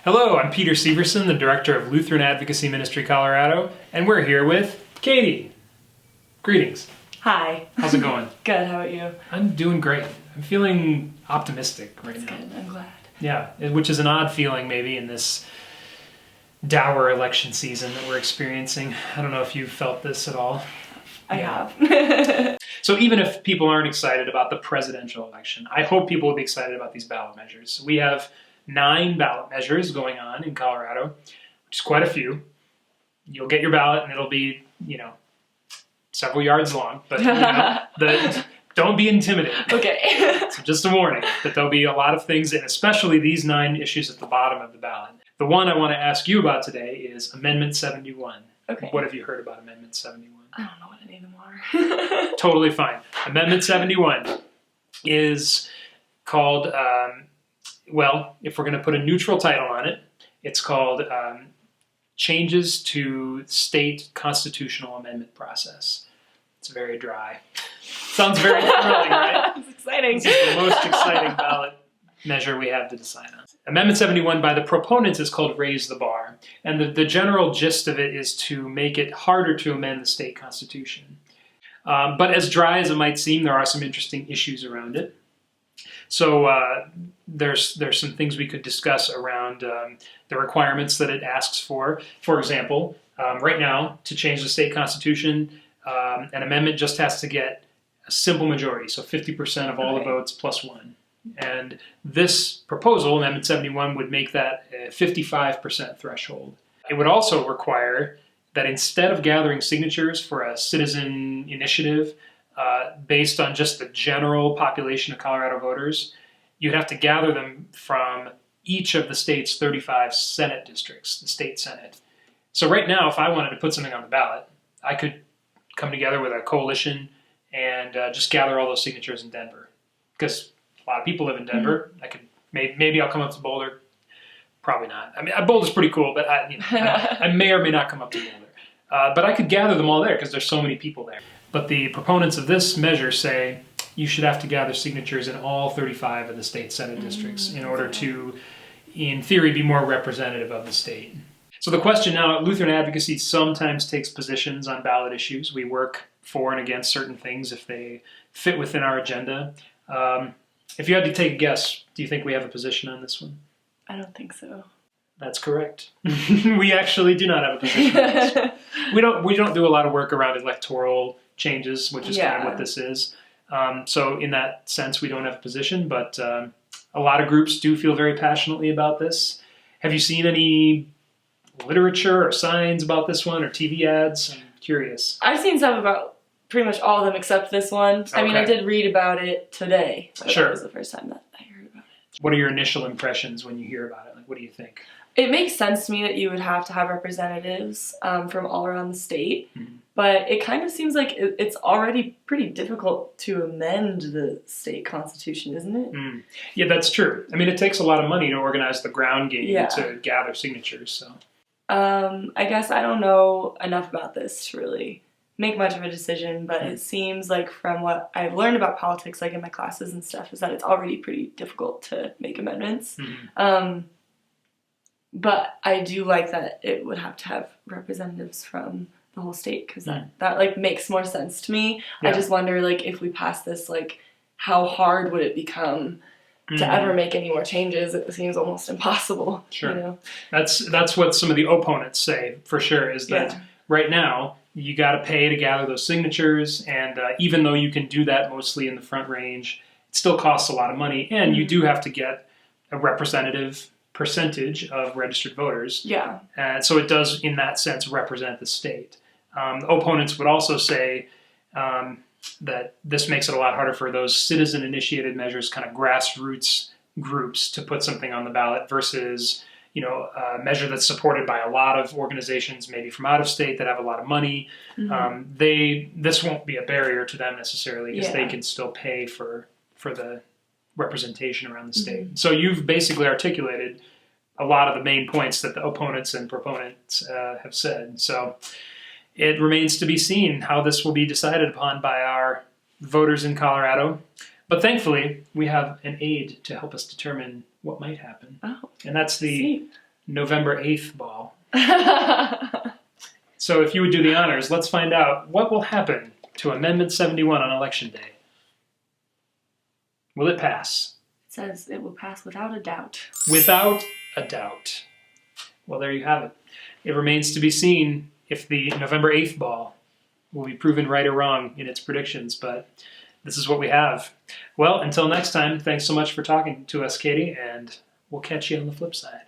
Hello, I'm Peter Severson, the Director of Lutheran Advocacy Ministry, Colorado, and we're here with Katie. Greetings. Hi. How's it going? Good, how about you? I'm doing great. I'm feeling optimistic right now. Good, I'm glad. Yeah, which is an odd feeling maybe in this dour election season that we're experiencing. I don't know if you've felt this at all. I have. So even if people aren't excited about the presidential election, I hope people will be excited about these ballot measures. We have 9 ballot measures going on in Colorado, which is quite a few. You'll get your ballot and it'll be, several yards long, but don't be intimidated. Okay. So just a warning that there'll be a lot of things, and especially these 9 issues at the bottom of the ballot. The one I want to ask you about today is Amendment 71. Okay. What have you heard about Amendment 71? I don't know what any of them are. Totally fine. Amendment 71 is called, if we're going to put a neutral title on it, it's called Changes to State Constitutional Amendment Process. It's very dry. Sounds very thrilling, right? It's exciting. This is the most exciting ballot measure we have to decide on. Amendment 71 by the proponents is called Raise the Bar, and the general gist of it is to make it harder to amend the state constitution. But as dry as it might seem, there are some interesting issues around it. So there's some things we could discuss around the requirements that it asks for. For example, right now, to change the state constitution, an amendment just has to get a simple majority, so 50% of all the votes plus 1. And this proposal, Amendment 71, would make that a 55% threshold. It would also require that instead of gathering signatures for a citizen initiative based on just the general population of Colorado voters, you'd have to gather them from each of the state's 35 Senate districts, the state Senate. So right now, if I wanted to put something on the ballot, I could come together with a coalition and just gather all those signatures in Denver. Because a lot of people live in Denver. I could maybe I'll come up to Boulder. Probably not. I mean, Boulder's pretty cool, but I may or may not come up to Boulder. But I could gather them all there because there's so many people there. But the proponents of this measure say you should have to gather signatures in all 35 of the state Senate districts in order to, in theory, be more representative of the state. So the question now, Lutheran Advocacy sometimes takes positions on ballot issues. We work for and against certain things if they fit within our agenda. If you had to take a guess, do you think we have a position on this one? I don't think so. That's correct. We actually do not have a position on this one. We don't do a lot of work around electoral changes, which is kind of what this is. So in that sense, we don't have a position, but a lot of groups do feel very passionately about this. Have you seen any literature or signs about this one or TV ads? I'm curious. I've seen some about pretty much all of them except this one. Okay. I mean, I did read about it today. So sure. That was the first time that I heard about it. What are your initial impressions when you hear about it? Like, what do you think? It makes sense to me that you would have to have representatives from all around the state, but it kind of seems like it's already pretty difficult to amend the state constitution, isn't it? Yeah, that's true. I mean, it takes a lot of money to organize the ground game to gather signatures. So, I guess I don't know enough about this to really make much of a decision, but it seems like from what I've learned about politics, like in my classes and stuff, is that it's already pretty difficult to make amendments. But I do like that it would have to have representatives from the whole state, because that like makes more sense to me. Yeah. I just wonder, like, if we pass this, like, how hard would it become to ever make any more changes? It seems almost impossible. Sure. That's what some of the opponents say, for sure, is that right now you got to pay to gather those signatures, and even though you can do that mostly in the Front Range, it still costs a lot of money, and you do have to get a representative percentage of registered voters. Yeah. And so it does, in that sense, represent the state. The opponents would also say that this makes it a lot harder for those citizen-initiated measures, kind of grassroots groups, to put something on the ballot versus, a measure that's supported by a lot of organizations, maybe from out of state, that have a lot of money. This won't be a barrier to them necessarily, because they can still pay for the representation around the state. So you've basically articulated a lot of the main points that the opponents and proponents have said. So it remains to be seen how this will be decided upon by our voters in Colorado. But thankfully, we have an aid to help us determine what might happen. Oh, and that's the November 8th ball. So if you would do the honors, let's find out what will happen to Amendment 71 on Election Day. Will it pass? It says it will pass without a doubt. Without a doubt. Well, there you have it. It remains to be seen if the November 8th ball will be proven right or wrong in its predictions, but this is what we have. Well, until next time, thanks so much for talking to us, Katie, and we'll catch you on the flip side.